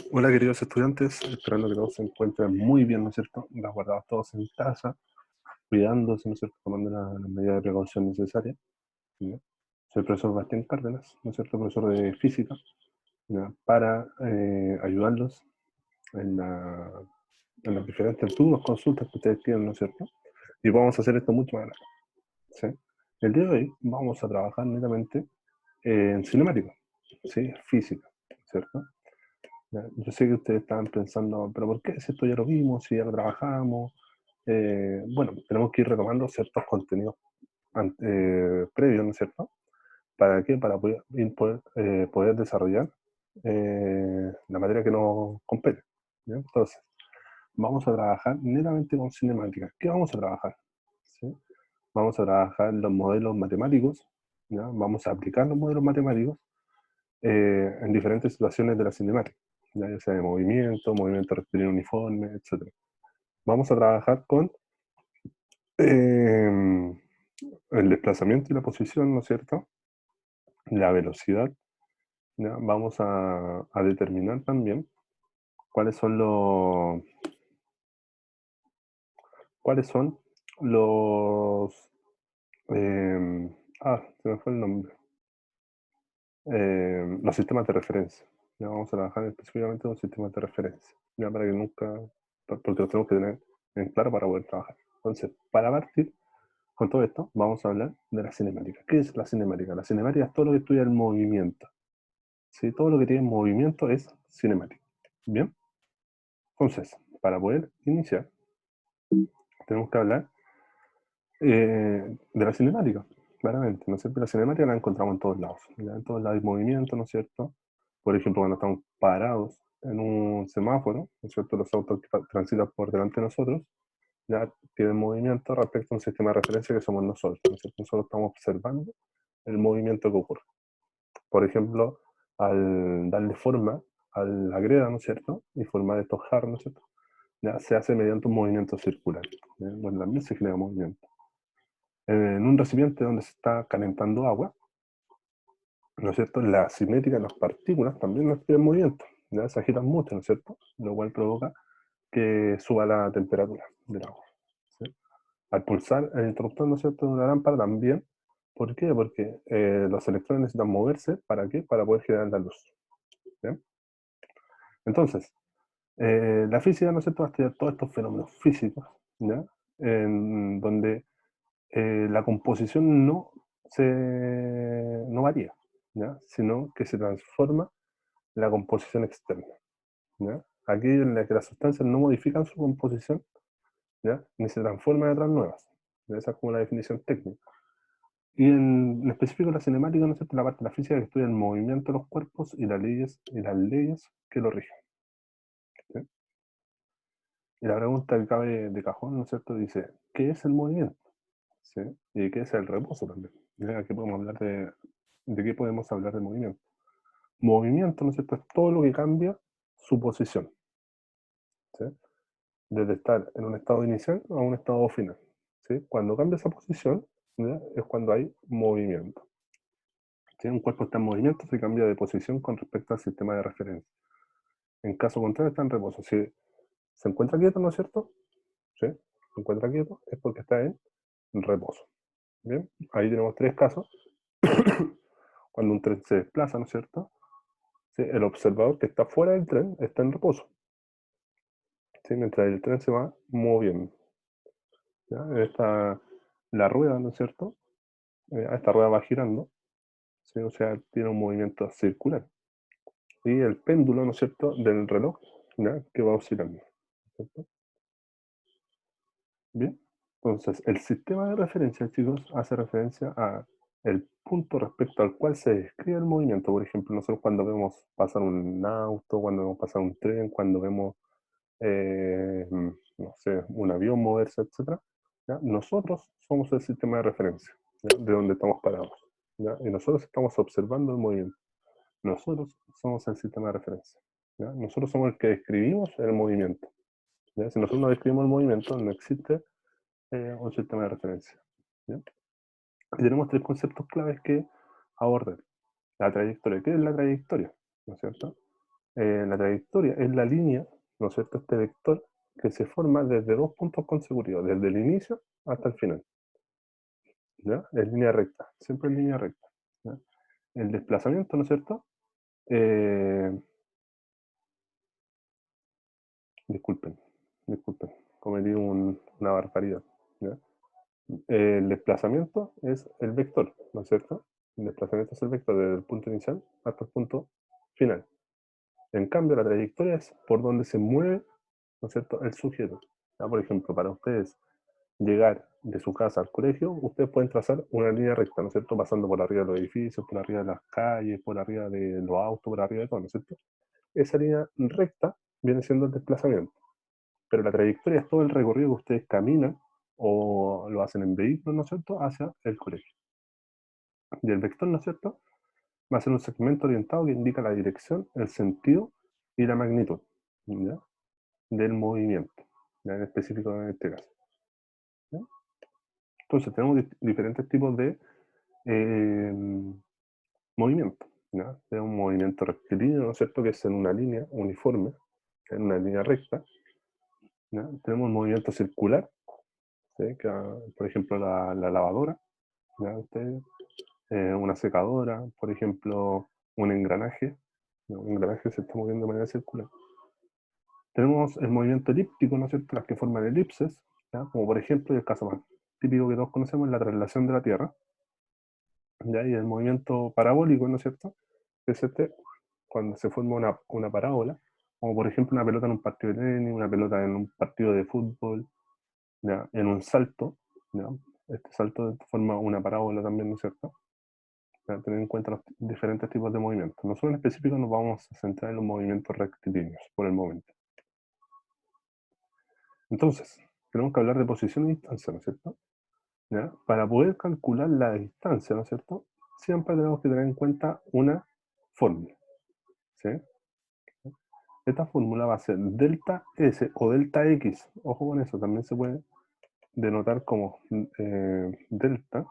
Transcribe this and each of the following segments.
Hola queridos estudiantes, esperando que todos se encuentren muy bien, ¿no es cierto? Resguardados todos en casa, cuidándose, ¿no es cierto? Tomando las medidas de precaución necesarias. ¿Ya? Soy el profesor Bastián Cárdenas, ¿no es cierto? Profesor de física, ¿ya? Para ayudarlos en, en las diferentes dudas, consultas que ustedes tienen, ¿no es cierto? Y vamos a hacer esto mucho más adelante, ¿sí? El día de hoy vamos a trabajar netamente en cinemática, ¿sí? Física, ¿cierto? ¿Ya? Yo sé que ustedes estaban pensando, pero ¿por qué? Si esto ya lo vimos, si ya lo trabajamos. Bueno, tenemos que ir retomando ciertos contenidos previos, ¿no es cierto? ¿Para qué? Para poder desarrollar la materia que nos compete. ¿Ya? Entonces, vamos a trabajar netamente con cinemática. ¿Qué vamos a trabajar? ¿Sí? Vamos a trabajar los modelos matemáticos, ¿ya? Vamos a aplicar los modelos matemáticos en diferentes situaciones de la cinemática, ya sea de movimiento rectilíneo uniforme, etc. Vamos a trabajar con el desplazamiento y la posición, ¿no es cierto? La velocidad, ¿ya? Vamos a determinar también cuáles son los, se me fue el nombre, los sistemas de referencia. Ya vamos a trabajar específicamente con sistemas de referencia, ya para que nunca, porque los tenemos que tener en claro para poder trabajar. Entonces, para partir con todo esto, vamos a hablar de la cinemática. ¿Qué es la cinemática? La cinemática es todo lo que estudia el movimiento. ¿Sí? Todo lo que tiene movimiento es cinemática. Bien, entonces, para poder iniciar, tenemos que hablar de la cinemática, claramente, ¿no es cierto? La cinemática la encontramos en todos lados, ¿ya? En todos lados hay movimiento, ¿no es cierto? Por ejemplo, cuando estamos parados en un semáforo, ¿no es cierto? Los autos que transitan por delante de nosotros, ya tienen movimiento respecto a un sistema de referencia que somos nosotros, ¿no es cierto? Nosotros estamos observando el movimiento que ocurre. Por ejemplo, al darle forma a la greda, ¿no es cierto? Y formar estos jarros, ¿no es cierto? Ya se hace mediante un movimiento circular. ¿Ya? Bueno, también se genera movimiento. En un recipiente donde se está calentando agua, ¿no es cierto? La cinética de las partículas también nos tiene movimiento. Ya se agitan mucho, ¿no es cierto? Lo cual provoca que suba la temperatura del agua. ¿Sí? Al pulsar el interruptor, ¿no es cierto?, de una lámpara también. ¿Por qué? Porque los electrones necesitan moverse, ¿para qué? Para poder generar la luz. ¿Bien? Entonces, la física, ¿no es cierto?, va a estudiar todos estos fenómenos físicos, ¿ya? En donde la composición no varía, ¿ya? Sino que se transforma la composición externa, ¿ya? Aquí en la que las sustancias no modifican su composición, ¿ya? Ni se transforman en otras nuevas. ¿Ya? Esa es como la definición técnica. Y en específico la cinemática, ¿no es cierto?, la parte de la física que estudia el movimiento de los cuerpos y las leyes que lo rigen. ¿Sí? Y la pregunta que cabe de cajón, ¿no es cierto?, dice, ¿qué es el movimiento? ¿Sí? ¿Y qué es el reposo también? ¿Ya? Aquí podemos hablar de qué podemos hablar de movimiento. Movimiento, ¿no es cierto?, es todo lo que cambia su posición. ¿Sí? Desde estar en un estado inicial a un estado final. ¿Sí? Cuando cambia esa posición, ¿ya?, es cuando hay movimiento. Si un cuerpo está en movimiento, se cambia de posición con respecto al sistema de referencia. En caso contrario, está en reposo. Si se encuentra quieto, ¿no es cierto? ¿Sí? Se encuentra quieto, es porque está en reposo. Bien, ahí tenemos tres casos. Cuando un tren se desplaza, ¿no es cierto? ¿Sí? El observador que está fuera del tren está en reposo. ¿Sí? Mientras el tren se va moviendo. ¿Ya? La rueda, ¿no es cierto? Esta rueda va girando, ¿sí? O sea, tiene un movimiento circular. Y el péndulo, ¿no es cierto?, del reloj, ¿ya?, que va oscilando. ¿Cierto? Bien, entonces el sistema de referencia, chicos, hace referencia a el punto respecto al cual se describe el movimiento. Por ejemplo, nosotros cuando vemos pasar un auto, cuando vemos pasar un tren, cuando vemos, no sé, un avión moverse, etc., ¿ya? Nosotros somos el sistema de referencia, ¿ya?, de donde estamos parados, ¿ya? Y nosotros estamos observando el movimiento. Nosotros somos el sistema de referencia, ¿ya? Nosotros somos el que describimos el movimiento, ¿ya? Si nosotros no describimos el movimiento, no existe un sistema de referencia, ¿ya? Y tenemos tres conceptos claves que abordar. La trayectoria. ¿Qué es la trayectoria? ¿No es cierto? la trayectoria es la línea, ¿no es cierto?, este vector que se forma desde dos puntos consecutivos, desde el inicio hasta el final, ¿ya? Es línea recta, siempre es línea recta, ¿ya? El desplazamiento, ¿no es cierto? Eh, disculpen, disculpen, cometí una barbaridad, ¿ya? El desplazamiento es el vector, ¿no es cierto? El desplazamiento es el vector desde el punto inicial hasta el punto final. En cambio, la trayectoria es por donde se mueve, ¿no es cierto?, el sujeto. ¿Ya? Por ejemplo, para ustedes llegar de su casa al colegio, ustedes pueden trazar una línea recta, ¿no es cierto?, pasando por arriba de los edificios, por arriba de las calles, por arriba de los autos, por arriba de todo, ¿no es cierto? Esa línea recta viene siendo el desplazamiento, pero la trayectoria es todo el recorrido que ustedes caminan o lo hacen en vehículos, ¿no es cierto?, hacia el colegio. Y el vector, ¿no es cierto?, va a ser un segmento orientado que indica la dirección, el sentido y la magnitud, ¿ya?, del movimiento, ¿ya?, en específico en este caso, ¿ya? Entonces tenemos diferentes tipos de movimiento, ¿ya? Tenemos un movimiento rectilíneo, ¿no es cierto?, que es en una línea uniforme, en una línea recta, ¿ya? Tenemos un movimiento circular, ¿sí?, que, por ejemplo, la lavadora, ¿ya? Ustedes, una secadora, por ejemplo, un engranaje, ¿no? Un engranaje se está moviendo de manera circular. Tenemos el movimiento elíptico, ¿no es cierto?, las que forman elipses, ¿ya?, como por ejemplo, y el caso más típico que todos conocemos, la traslación de la Tierra, ¿ya?, y el movimiento parabólico, ¿no es cierto?, que es este, cuando se forma una parábola, como por ejemplo una pelota en un partido de tenis, una pelota en un partido de fútbol, ¿ya?, en un salto, ¿ya?, este salto forma una parábola también, ¿no es cierto?, para tener en cuenta los diferentes tipos de movimientos. Nosotros en específico nos vamos a centrar en los movimientos rectilíneos por el momento. Entonces, tenemos que hablar de posición y distancia, ¿no es cierto? ¿Ya? Para poder calcular la distancia, ¿no es cierto?, siempre tenemos que tener en cuenta una fórmula, ¿sí? Esta fórmula va a ser delta S o delta X. Ojo con eso, también se puede denotar como delta.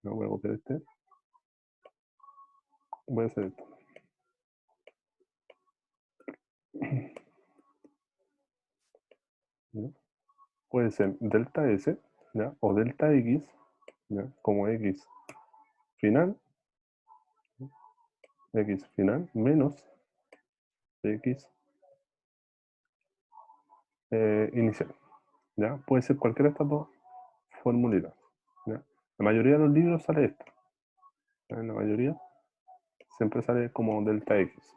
No voy a copiar este. Voy a hacer esto. ¿Ya? Puede ser delta S, ¿ya?, o delta X, ¿ya?, como X final, X final menos X inicial. ¿Ya? Puede ser cualquiera de estas dos formulitas, ¿ya? La mayoría de los libros sale esto, ¿ya? En la mayoría siempre sale como delta X,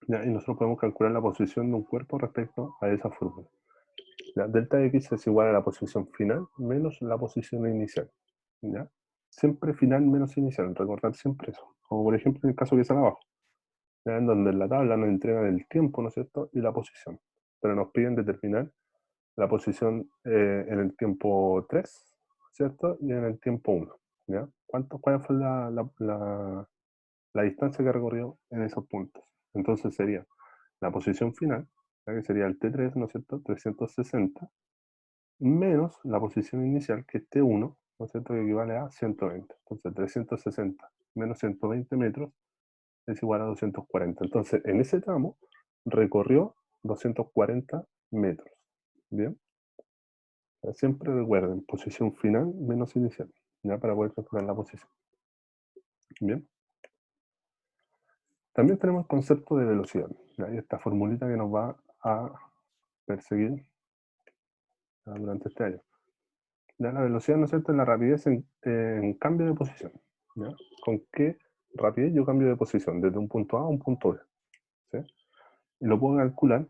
¿ya? Y nosotros podemos calcular la posición de un cuerpo respecto a esa fórmula, ¿ya? Delta X es igual a la posición final menos la posición inicial, ¿ya? Siempre final menos inicial, recordar siempre eso. Como por ejemplo en el caso que sale abajo, ¿ya?, en donde en la tabla nos entregan el tiempo, ¿no es cierto?, y la posición, pero nos piden determinar la posición en el tiempo 3, ¿cierto?, y en el tiempo 1, ¿ya? ¿Cuál fue la distancia que recorrió en esos puntos? Entonces sería la posición final, ¿ya?, que sería el T3, ¿no es cierto?, 360, menos la posición inicial, que es T1, ¿no es cierto?, que equivale a 120. Entonces 360 menos 120 metros es igual a 240. Entonces en ese tramo recorrió 240 metros. ¿Bien? Siempre recuerden, posición final menos inicial, ¿ya?, para poder calcular la posición. Bien. También tenemos el concepto de velocidad, ¿ya?, y esta formulita que nos va a perseguir durante este año. Ya, la velocidad, ¿no es cierto?, es la rapidez en cambio de posición, ¿ya? ¿Con qué rapidez yo cambio de posición? Desde un punto A a un punto B, ¿sí? Y lo puedo calcular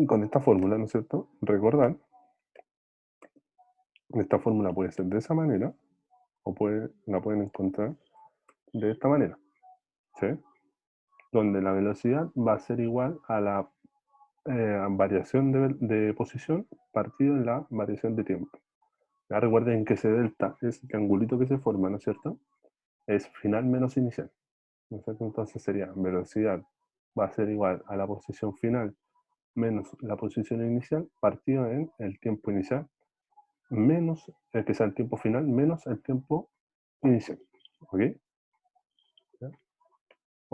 con esta fórmula, ¿no es cierto? Recordar, esta fórmula puede ser de esa manera o la pueden encontrar de esta manera, ¿sí? Donde la velocidad va a ser igual a la variación de posición partido en la variación de tiempo. Ya recuerden que ese delta, ese triangulito que se forma, ¿no es cierto?, es final menos inicial, ¿no es cierto? Entonces sería velocidad va a ser igual a la posición final menos la posición inicial partido en el tiempo inicial menos el que sea el tiempo final menos el tiempo inicial, ¿ok? ¿Ya?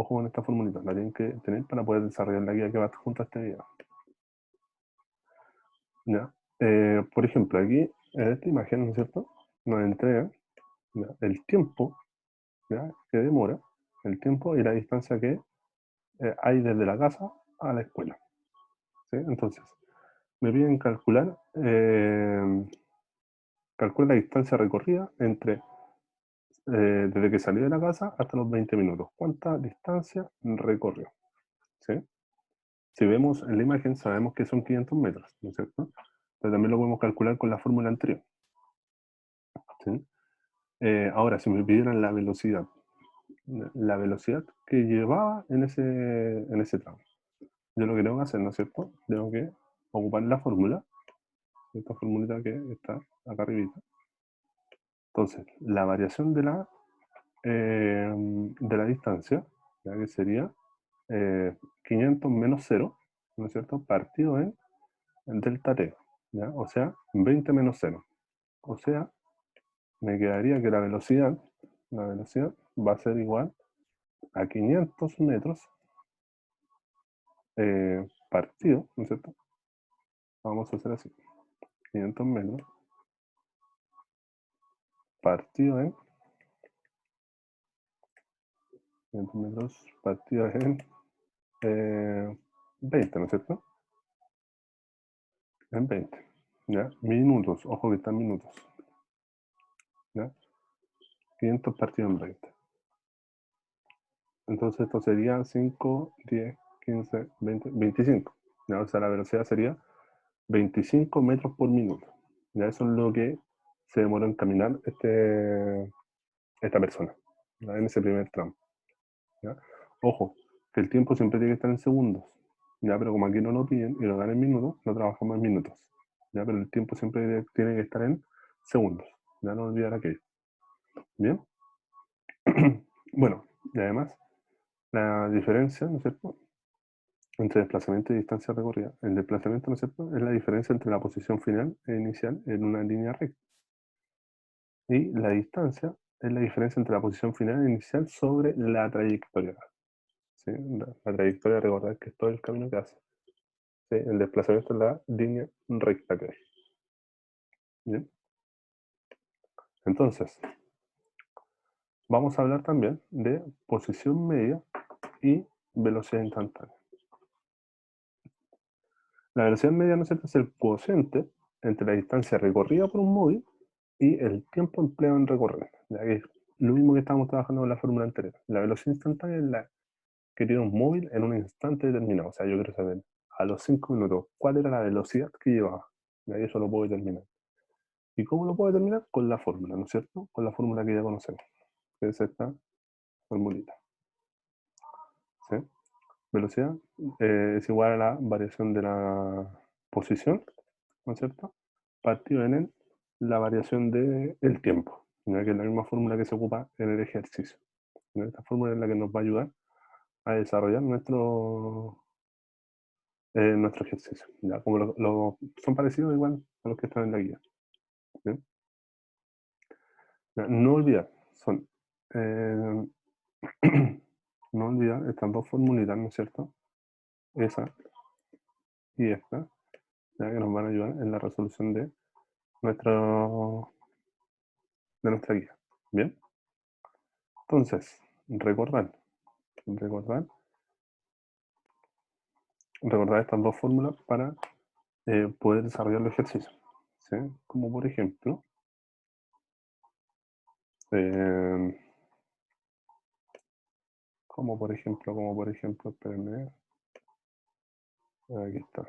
Ojo con esta formulita, la tienen que tener para poder desarrollar la guía que va junto a este video. ¿Ya? Por ejemplo, aquí en esta imagen, ¿no es cierto? Nos entrega, ¿ya?, el tiempo, ¿ya?, que demora, el tiempo y la distancia que hay desde la casa a la escuela. ¿Sí? Entonces, me piden calcular, calcula la distancia recorrida entre desde que salió de la casa hasta los 20 minutos. ¿Cuánta distancia recorrió? ¿Sí? Si vemos en la imagen, sabemos que son 500 metros, ¿no es cierto? Pero también lo podemos calcular con la fórmula anterior. ¿Sí? Ahora, si me pidieran la velocidad que llevaba en ese tramo, yo lo que tengo que hacer, ¿no es cierto? Tengo que ocupar la fórmula, esta formulita que está acá arriba. Entonces, la variación de la distancia, ya que sería 500 menos 0, ¿no es cierto?, partido en delta t, ¿ya? O sea, 20 menos 0. O sea, me quedaría que la velocidad va a ser igual a 500 metros partido, ¿no es cierto? Vamos a hacer así, 500 metros partido en 500 metros partido en 20, ¿no es cierto? En 20, ¿ya? Minutos, ojo que están minutos, ¿ya? 500 partido en 20. Entonces esto sería 5, 10, 15, 20, 25. ¿Ya? O sea, la velocidad sería 25 metros por minuto. ¿Ya? Eso es lo que se demoró en caminar esta persona, ¿ya?, en ese primer tramo. ¿Ya? Ojo, que el tiempo siempre tiene que estar en segundos. ¿Ya? Pero como aquí no lo piden y lo dan en minutos, no trabajamos en minutos. ¿Ya? Pero el tiempo siempre tiene que estar en segundos. Ya no olvidar aquello. ¿Bien? Bueno, y además, la diferencia, ¿no es cierto?, entre desplazamiento y distancia recorrida. El desplazamiento, ¿no es cierto?, es la diferencia entre la posición final e inicial en una línea recta. Y la distancia es la diferencia entre la posición final e inicial sobre la trayectoria. ¿Sí? La trayectoria, recordar que es todo el camino que hace. ¿Sí? El desplazamiento es la línea recta que hay. ¿Bien? Entonces, vamos a hablar también de posición media y velocidad instantánea. La velocidad media, ¿no es cierto?, es el cociente entre la distancia recorrida por un móvil y el tiempo empleado en recorrer. Ya que es lo mismo que estábamos trabajando en la fórmula anterior. La velocidad instantánea es la que tiene un móvil en un instante determinado. O sea, yo quiero saber a los 5 minutos cuál era la velocidad que llevaba. Y ahí eso lo puedo determinar. ¿Y cómo lo puedo determinar? Con la fórmula, ¿no es cierto? Con la fórmula que ya conocemos, que es esta formulita. ¿Sí? Velocidad es igual a la variación de la posición, ¿no es cierto?, partido en la variación del tiempo, ¿no?, que es la misma fórmula que se ocupa en el ejercicio. ¿No? Esta fórmula es la que nos va a ayudar a desarrollar nuestro ejercicio. ¿Ya? Como son parecidos igual a los que están en la guía. ¿Bien? Ya, no olvidar, eh, no olvidar estas dos formulitas, ¿no es cierto? Esa y esta, ya, que nos van a ayudar en la resolución nuestro, de nuestra guía. Bien, entonces, recordar, recordar estas dos fórmulas para poder desarrollar los ejercicios. ¿Sí? Como por ejemplo, eh, espérenme, aquí está.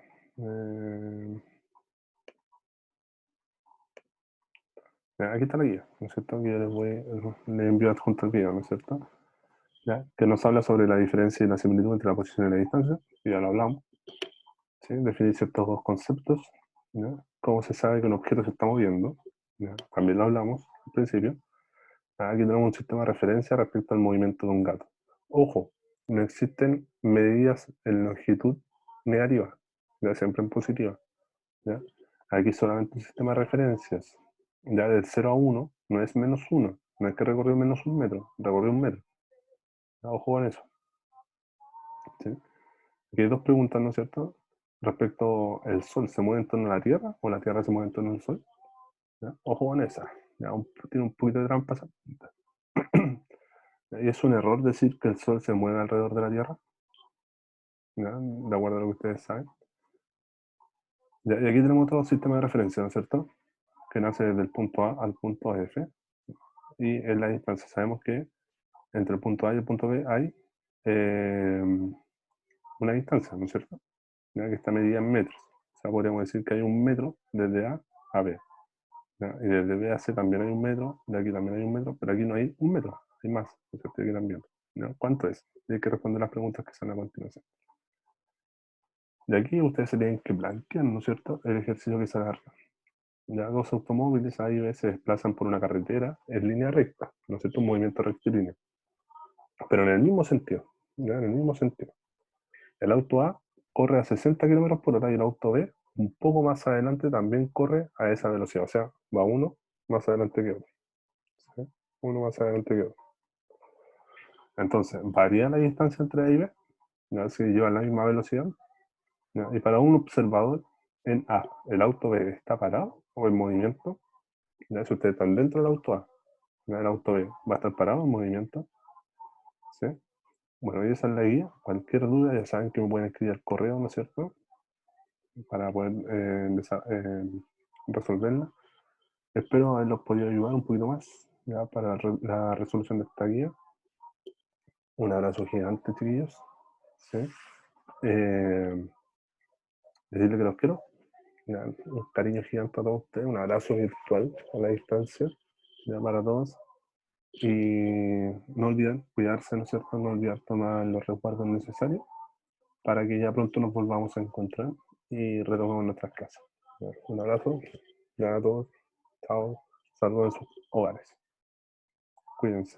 Aquí está la guía, ¿no es cierto? Que yo les envío adjunto el video, ¿no es cierto? ¿Ya? Que nos habla sobre la diferencia y la similitud entre la posición y la distancia, que ya lo hablamos. ¿Sí? Definir ciertos dos conceptos, ¿ya? Cómo se sabe que un objeto se está moviendo, ¿ya? También lo hablamos al principio. Aquí tenemos un sistema de referencia respecto al movimiento de un gato. Ojo, no existen medidas en longitud negativa, ya siempre en positiva. ¿Ya? Aquí solamente un sistema de referencias. Ya del 0 a 1 no es menos 1, no es que recorrió menos un metro, recorrió un metro. ¿Ya? Ojo con eso. ¿sí? Aquí hay dos preguntas, ¿no es cierto? Respecto, ¿el Sol se mueve en torno a la Tierra o la Tierra se mueve en torno al Sol? ¿Ya? Ojo con esa. ¿Ya? Tiene un poquito de trampa esa pregunta. ¿Y es un error decir que el Sol se mueve alrededor de la Tierra? ¿Ya? De acuerdo a lo que ustedes saben. ¿Ya? Y aquí tenemos otro sistema de referencia, ¿no es cierto? Que nace desde el punto A al punto F. Y en la distancia sabemos que entre el punto A y el punto B hay eh, una distancia, ¿no es cierto? ¿Ya? Que está medida en metros. O sea, podríamos decir que hay un metro desde A a B. ¿Ya? Y desde B a C también hay un metro, de aquí también hay un metro, pero aquí no hay un metro, hay más, ¿no es cierto? Aquí también. ¿Ya? ¿Cuánto es? Y hay que responder las preguntas que están a continuación. De aquí ustedes se tienen que plantear, ¿no es cierto?, el ejercicio que se agarra. Ya dos automóviles A y B se desplazan por una carretera en línea recta, ¿no es cierto?, un movimiento rectilíneo. Pero en el mismo sentido, ¿ya? En el mismo sentido. El auto A corre a 60 km por hora y el auto B, un poco más adelante, también corre a esa velocidad. O sea, va uno más adelante que otro. ¿Sí? Uno más adelante que otro. Entonces, varía la distancia entre A y B, ¿ya? Si llevan la misma velocidad. ¿Ya? Y para un observador en A, ¿el auto B está parado o en movimiento? ¿Ya? Si ustedes están dentro del auto A, ¿ya? El auto B va a estar parado en movimiento. ¿Sí? Bueno, y esa es la guía. Cualquier duda, ya saben que me pueden escribir al correo, ¿no es cierto?, para poder resolverla. Espero haberlos podido ayudar un poquito más ya para la resolución de esta guía. Un abrazo gigante, chiquillos. ¿Sí? Decirles que los quiero. Ya, un cariño gigante a todos ustedes. Un abrazo virtual a la distancia ya para todos. Y no olviden cuidarse, ¿no es cierto? No olvidar tomar los resguardos necesarios para que ya pronto nos volvamos a encontrar y retomemos nuestras casas. Ya, un abrazo ya a todos. Chao. Saludos en sus hogares. Cuídense.